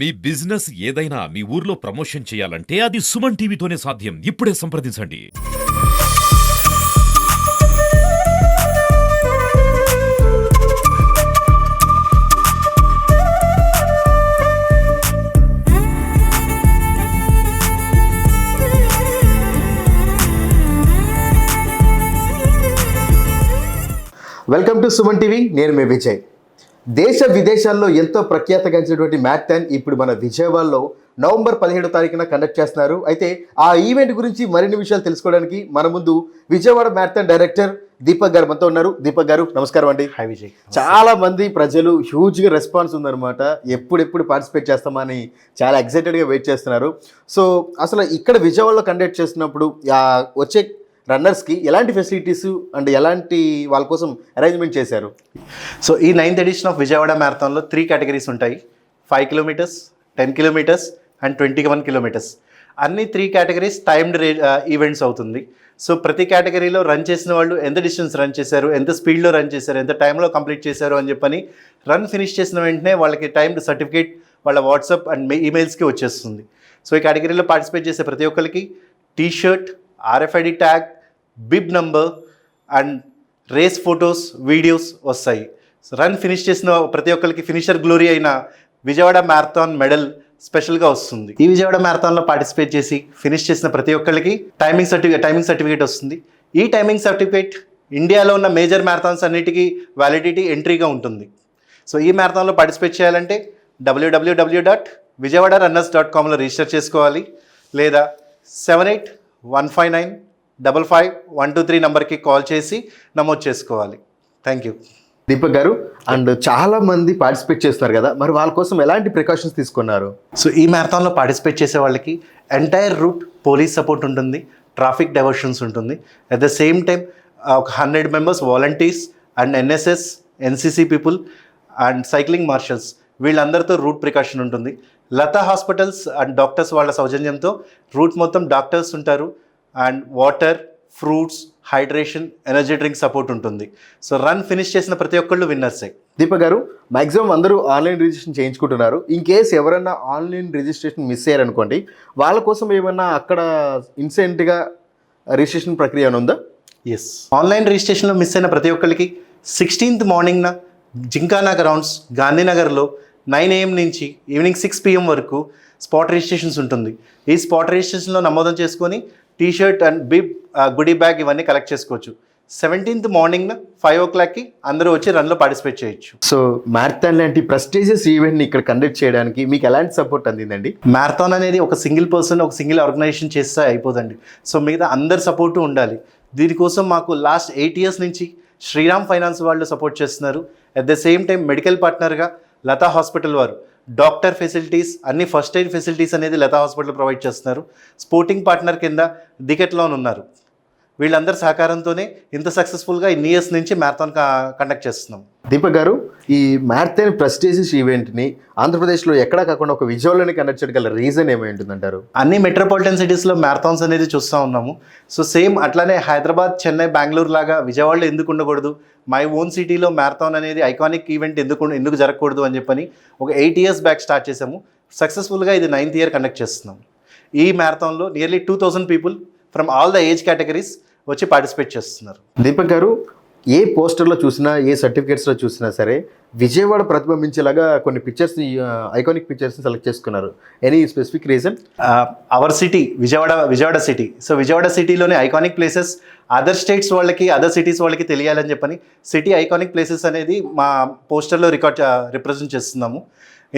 మీ business ఏదైనా మీ ఊర్లో promotion చేయాలంటే అది సుమన్ టీవీతోనే సాధ్యం. ఇప్పుడే సంప్రదించండి. Welcome to Suman TV. నేను మీ విజయ్. దేశ విదేశాల్లో ఎంతో ప్రఖ్యాతగాంచినటువంటి మ్యారథాన్ ఇప్పుడు మన విజయవాడలో నవంబర్ 17వ తారీఖున కండక్ట్ చేస్తున్నారు. అయితే ఆ ఈవెంట్ గురించి మరిన్ని విషయాలు తెలుసుకోవడానికి మన ముందు విజయవాడ మ్యారథాన్ డైరెక్టర్ దీపక్ గారు మనతో ఉన్నారు. దీపక్ గారు నమస్కారం అండి. హాయ్ విజయ్. చాలా మంది ప్రజలు హ్యూజ్గా రెస్పాన్స్ ఉందన్నమాట. ఎప్పుడెప్పుడు పార్టిసిపేట్ చేస్తామని చాలా ఎక్సైటెడ్గా వెయిట్ చేస్తున్నారు. సో అసలు ఇక్కడ విజయవాడలో కండక్ట్ చేస్తున్నప్పుడు వచ్చే రన్నర్స్కి ఎలాంటి ఫెసిలిటీస్ అండ్ ఎలాంటి వాళ్ళ కోసం అరేంజ్మెంట్ చేశారు? సో ఈ 9th ఎడిషన్ ఆఫ్ విజయవాడ మ్యారథాన్లో 3 కేటగిరీస్ ఉంటాయి. 5 కిలోమీటర్స్, 10 కిలోమీటర్స్ అండ్ 21 కిలోమీటర్స్. అన్ని 3 కేటగిరీస్ టైమ్డ్ ఈవెంట్స్ అవుతుంది. సో ప్రతి కేటగిరీలో రన్ చేసిన వాళ్ళు ఎంత డిస్టెన్స్ రన్ చేశారు, ఎంత స్పీడ్లో రన్ చేశారు, ఎంత టైంలో కంప్లీట్ చేశారు అని చెప్పని రన్ ఫినిష్ చేసిన వెంటనే వాళ్ళకి టైమ్డ్ సర్టిఫికేట్ వాళ్ళ వాట్సాప్ అండ్ ఈమెయిల్స్కి వచ్చేస్తుంది. సో ఈ కేటగిరీలో పార్టిసిపేట్ చేసే ప్రతి ఒక్కరికి T-shirt, RFID tag, bib number and race photos, videos వస్తాయి. రన్ ఫినిష్ చేసిన ప్రతి ఒక్కరికి ఫినిషర్ గ్లోరీ అయిన విజయవాడ మ్యారథాన్ మెడల్ స్పెషల్గా వస్తుంది. ఈ విజయవాడ మ్యారథాన్లో పార్టిసిపేట్ చేసి ఫినిష్ చేసిన ప్రతి ఒక్కరికి టైమింగ్ సర్టిఫికేట్ వస్తుంది. ఈ టైమింగ్ సర్టిఫికేట్ ఇండియాలో ఉన్న మేజర్ మ్యారథాన్స్ అన్నిటికీ వ్యాలిడిటీ ఎంట్రీగా ఉంటుంది. సో ఈ మ్యారథాన్లో పార్టిసిపేట్ చేయాలంటే www.vijayawadarunners.comలో రిజిస్టర్ చేసుకోవాలి, లేదా 7815955123 నెంబర్కి కాల్ చేసి నమోదు చేసుకోవాలి. Thank you. దీపక్ గారు, అండ్ చాలా మంది పార్టిసిపేట్ చేస్తున్నారు కదా, మరి వాళ్ళ కోసం ఎలాంటి ప్రికాషన్స్ తీసుకున్నారు? సో ఈ మ్యారథాన్లో పార్టిసిపేట్ చేసే వాళ్ళకి ఎంటైర్ రూట్ పోలీస్ సపోర్ట్ ఉంటుంది, ట్రాఫిక్ డైవర్షన్స్ ఉంటుంది. అట్ ద సేమ్ టైం ఒక 100 members volunteers and NSS, NCC people and cycling marshals వీళ్ళందరితో రూట్ ప్రికాషన్ ఉంటుంది. లతా హాస్పిటల్స్ అండ్ డాక్టర్స్ వాళ్ళ సౌజన్యంతో రూట్ మొత్తం డాక్టర్స్ ఉంటారు and water, fruits, hydration, energy drink support ఉంటుంది. సో రన్ ఫినిష్ చేసిన ప్రతి ఒక్కళ్ళు విన్నర్సే. దీపక్ గారు, మ్యాక్సిమం అందరూ ఆన్లైన్ రిజిస్ట్రేషన్ చేయించుకుంటున్నారు. ఇన్ కేస్ ఎవరైనా ఆన్లైన్ రిజిస్ట్రేషన్ మిస్ అయ్యారనుకోండి, వాళ్ళ కోసం ఏమన్నా అక్కడ ఇన్సెంట్గా రిజిస్ట్రేషన్ ప్రక్రియ ఉందా? ఎస్, ఆన్లైన్ రిజిస్ట్రేషన్లో మిస్ అయిన ప్రతి ఒక్కరికి 16th మార్నింగ్న జింకానా గ్రౌండ్స్ గాంధీనగర్లో 9 AM నుంచి ఈవినింగ్ 6 PM వరకు స్పాట్ రిజిస్ట్రేషన్స్ ఉంటుంది. ఈ స్పాట్ రిజిస్ట్రేషన్లో నమోదం చేసుకొని T-shirt and bib, goody bag ఇవన్నీ కలెక్ట్ చేసుకోవచ్చు. 17th మార్నింగ్న 5 o'clockకి అందరూ వచ్చి రన్లో పార్టిసిపేట్ చేయొచ్చు. సో మ్యారథాన్ లాంటి ప్రెస్టీజియస్ ఈవెంట్ని ఇక్కడ కండక్ట్ చేయడానికి మీకు ఎలాంటి సపోర్ట్ అందిందండి? మ్యారథాన్ అనేది ఒక సింగిల్ పర్సన్, ఒక సింగిల్ ఆర్గనైజేషన్ చేస్తే అయిపోదండి. సో మిగతా అందరి సపోర్టు ఉండాలి. దీనికోసం మాకు లాస్ట్ 8 years నుంచి శ్రీరామ్ ఫైనాన్స్ వాళ్ళు సపోర్ట్ చేస్తున్నారు. At the same time medical పార్ట్నర్గా లతా హాస్పిటల్ వారు డాక్టర్ ఫెసిలిటీస్, అన్ని ఫస్ట్ ఎయిడ్ ఫెసిలిటీస్ అనేది లతా హాస్పిటల్ ప్రొవైడ్ చేస్తున్నారు. స్పోర్టింగ్ పార్ట్నర్ కింద డికెట్లాన్ ఉన్నారు. వీళ్ళందరి సహకారంతోనే ఇంత సక్సెస్ఫుల్గా ఇన్ని ఇయర్స్ నుంచి మ్యారథాన్ కండక్ట్ చేస్తున్నాం. దీపక్ గారు, ఈ మ్యారథాన్ ప్రెస్టీజియస్ ఈవెంట్ని ఆంధ్రప్రదేశ్లో ఎక్కడా కాకుండా ఒక విజయవాడలోనే కండక్ట్ చేయగల రీజన్ ఏమై ఉంటుందంటారు? అన్ని మెట్రోపాలిటన్ సిటీస్లో మ్యారథాన్స్ అనేది చూస్తూ ఉన్నాము. సో సేమ్ అట్లానే హైదరాబాద్, చెన్నై, బెంగళూరు లాగా విజయవాడలో ఎందుకు ఉండకూడదు, మై ఓన్ సిటీలో మ్యారథాన్ అనేది ఐకానిక్ ఈవెంట్ ఎందుకు జరగకూడదు అని చెప్పని ఒక 8 years బ్యాక్ స్టార్ట్ చేసాము. సక్సెస్ఫుల్గా ఇది 9th year కండక్ట్ చేస్తున్నాం. ఈ మ్యారథాన్లో nearly 2000 people from all the age categories వచ్చి పార్టిసిపేట్ చేస్తున్నారు. దీపక్ గారు, ఏ పోస్టర్లో చూసినా, ఏ సర్టిఫికేట్స్లో చూసినా సరే విజయవాడ ప్రతిబింబించేలాగా కొన్ని పిక్చర్స్ని, ఐకానిక్ పిక్చర్స్ని సెలెక్ట్ చేసుకున్నారు. Any specific reason? Our city Vijayawada city. So Vijayawada సిటీలోని ఐకానిక్ ప్లేసెస్ అదర్ స్టేట్స్ వాళ్ళకి, అదర్ సిటీస్ వాళ్ళకి తెలియాలని చెప్పని సిటీ ఐకానిక్ ప్లేసెస్ అనేది మా పోస్టర్లో రిప్రజెంట్ చేస్తున్నాము.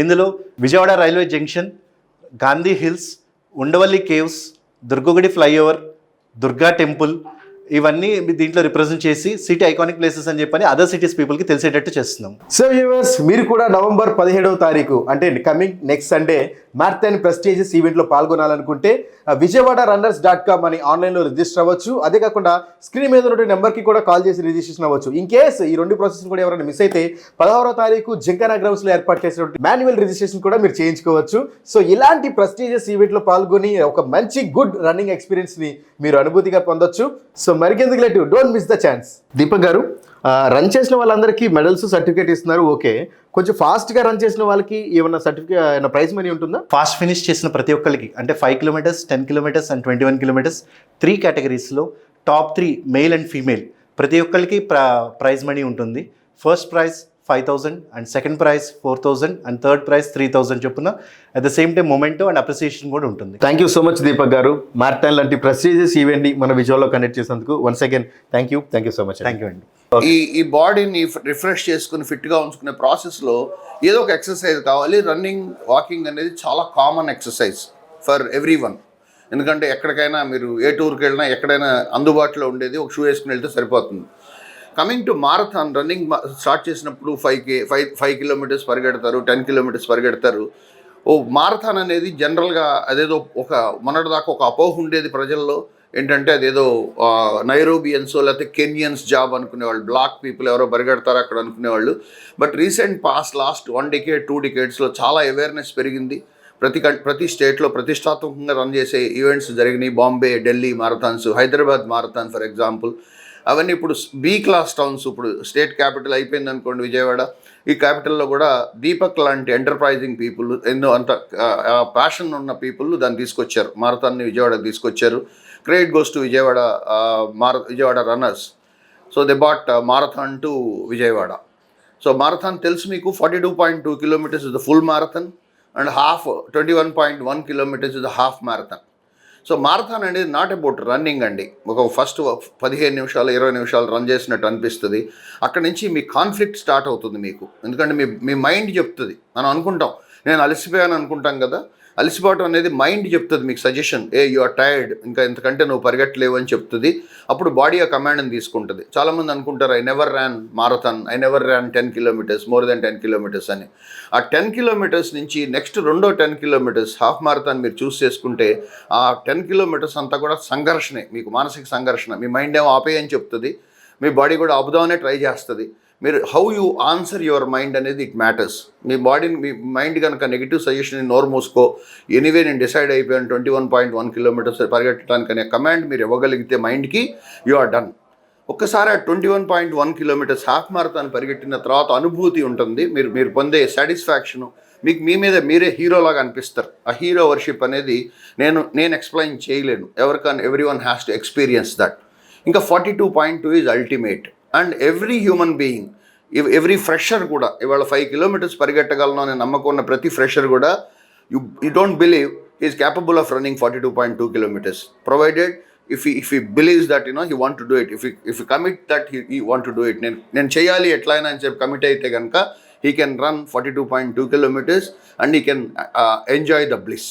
ఇందులో Vijayawada railway junction, Gandhi hills, Undavalli caves, Durgagudi flyover, Durga temple ఇవన్నీ దీంట్లో రిప్రజెంట్ చేసి సిటీ ఐకానిక్ ప్లేసెస్ అని చెప్పని అదర్ సిటీస్ పీపుల్కి తెలిసేటట్టు చేస్తున్నాం. సో వ్యూవర్స్, మీరు కూడా నవంబర్ 17వ తారీఖు అంటే coming next Sunday marathon prestigious ఈవెంట్లో పాల్గొనాలనుకుంటే vijayawadarunners.com అని ఆన్లైన్లో రిజిస్టర్ అవ్వచ్చు. అదే కాకుండా స్క్రీన్ మీద ఉన్న నెంబర్కి కూడా కాల్ చేసి రిజిస్ట్రేషన్ అవ్వచ్చు. ఇన్ కేస్ ఈ 2 ప్రాసెస్ కూడా ఎవరైనా మిస్ అయితే 16వ తారీఖు జింకానా గ్రౌండ్స్లో ఏర్పాటు చేసినటువంటి మాన్యువల్ రిజిస్ట్రేషన్ కూడా మీరు చేయించుకోవచ్చు. సో ఇలాంటి ప్రెస్టీజియస్ ఈవెంట్లో పాల్గొని ఒక మంచి గుడ్ రన్నింగ్ ఎక్స్పీరియన్స్ని మీరు అనుభూతిగా పొందొచ్చు. సో మరికెందుకు late, don't miss the chance. Deepak garu, run చేసిన వాళ్ళందరికీ మెడల్స్ సర్టిఫికేట్ ఇస్తున్నారు, ఓకే. కొంచెం ఫాస్ట్గా రన్ చేసిన వాళ్ళకి ఏమైనా సర్టిఫికేట్, ఏమైనా ప్రైజ్ మనీ ఉంటుందా? ఫాస్ట్ ఫినిష్ చేసిన ప్రతి ఒక్కరికి అంటే 5 కిలోమీటర్స్, 10 కిలోమీటర్స్ అండ్ 21 కిలోమీటర్స్ 3 కేటగిరీస్లో టాప్ 3 మేల్ అండ్ ఫీమేల్ ప్రతి ఒక్కరికి ప్రైజ్ మనీ ఉంటుంది. First prize 5,000 and second prize 4,000 and third prize 3,000 చొప్పున. At the same time memento and appreciation కూడా ఉంటుంది. Thank you so much Deepak garu, marathon లాంటి ప్రెస్టీజియస్ ఈవెంట్ని మన విజయవాడలో కండక్ట్ చేసినందుకు once again thank you so much. Thank you అండి. ఈ బాడీని రిఫ్రెష్ చేసుకుని ఫిట్గా ఉంచుకునే ప్రాసెస్లో ఏదో ఒక ఎక్సర్సైజ్ కావాలి. రన్నింగ్, వాకింగ్ అనేది చాలా common exercise for every one. ఎందుకంటే ఎక్కడికైనా మీరు ఏ టూర్కి వెళ్ళినా ఎక్కడైనా అందుబాటులో ఉండేది ఒక షూ వేసుకుని వెళ్తే సరిపోతుంది. Coming to marathon, running start చేసినప్పుడు 5 కిలోమీటర్స్ పరిగెడతారు, 10 కిలోమీటర్స్ పరిగెడతారు. మారథాన్ అనేది జనరల్గా అదేదో మొన్నటిదాకా ఒక అపోహ ఉండేది ప్రజల్లో, ఏంటంటే అదేదో నైరోబియన్సో లేకపోతే కెన్యన్స్ జాబ్ అనుకునేవాళ్ళు, బ్లాక్ పీపుల్ ఎవరో పరిగెడతారు అక్కడ అనుకునేవాళ్ళు. బట్ రీసెంట్ లాస్ట్ 1 decade 2 decadesలో చాలా అవేర్నెస్ పెరిగింది. ప్రతి స్టేట్లో ప్రతిష్టాత్మకంగా రన్ చేసే ఈవెంట్స్ జరిగినాయి. Bombay, Delhi marathons, Hyderabad marathon for example. అవన్నీ ఇప్పుడు బి క్లాస్ టౌన్స్. ఇప్పుడు స్టేట్ క్యాపిటల్ అయిపోయింది అనుకోండి విజయవాడ, ఈ క్యాపిటల్లో కూడా దీపక్ లాంటి ఎంటర్ప్రైజింగ్ పీపుల్, ఎన్నో అంత ప్యాషన్ ఉన్న పీపుల్ దాన్ని తీసుకొచ్చారు, మారథాన్ని విజయవాడకి తీసుకొచ్చారు. Credit goes to Vijayawada Vijayawada runners. So they brought marathon to Vijayawada. So marathon తెలుసు మీకు, 42.2 kilometers is the full marathon and 21.1 kilometers is the half marathon. So marathon అనేది నాట్ అబౌట్ రన్నింగ్ అండి. ఒక ఫస్ట్ 15 నిమిషాలు 20 నిమిషాలు రన్ చేసినట్టు అనిపిస్తుంది. అక్కడి నుంచి మీ కాన్ఫ్లిక్ట్ స్టార్ట్ అవుతుంది మీకు. ఎందుకంటే మీ మైండ్ చెప్తుంది. మనం అనుకుంటాం నేను అలసిపోయాను అనుకుంటాం కదా, అలసిపోవటం అనేది మైండ్ చెప్తుంది మీకు సజెషన్, యు ఆర్ టైర్డ్, ఇంకా ఇంతకంటే నువ్వు పరిగెట్టలేవు అని చెప్తుంది. అప్పుడు బాడీ ఆ కమాండ్ని తీసుకుంటుంది. చాలామంది అనుకుంటారు I never ran marathon, I never ran 10 kilometers, more than 10 kilometers అని. ఆ 10 kilometers నుంచి నెక్స్ట్ రెండో 10 kilometers హాఫ్ మారథాన్ మీరు చూస్ చేసుకుంటే ఆ 10 kilometers అంతా కూడా సంఘర్షణే, మీకు మానసిక సంఘర్షణ. మీ మైండ్ ఏమో ఆపేయని చెప్తుంది, మీ బాడీ కూడా ఆపుదామనే ట్రై చేస్తుంది. మీరు how you answer your mind అనేది ఇట్ మ్యాటర్స్. మీ బాడీని, మీ మైండ్ కనుక నెగిటివ్ సజెషన్ నోరు మూసుకో, ఎనీవే నేను డిసైడ్ అయిపోయాను 21.1 kilometers పరిగెట్టడానికి అనే కమాండ్ మీరు ఇవ్వగలిగితే మైండ్కి, యు ఆర్ డన్. ఒక్కసారి ఆ 21.1 kilometers హాఫ్ మారథాన్ పరిగెట్టిన తర్వాత అనుభూతి ఉంటుంది. మీరు పొందే సాటిస్ఫాక్షను, మీకు మీ మీద మీరే హీరోలాగా అనిపిస్తారు. ఆ హీరో వర్షిప్ అనేది నేను ఎక్స్ప్లెయిన్ చేయలేను. Every one has to experience that. ఇంకా 42.2 is ultimate. And every human being, every fresher కూడా ఇవాళ 5 kilometers పరిగెట్టగలను అనే నమ్మకం ఉన్న ప్రతి ఫ్రెషర్ కూడా you don't believe is capable of running 42.2 kilometers provided if he believes that he want to do it, if he commit that he want to do it, నేను చేయాలి ఎట్లయినా అని చెప్పి కమిట్ అయితే కనుక he can run 42.2 kilometers and he can enjoy the bliss.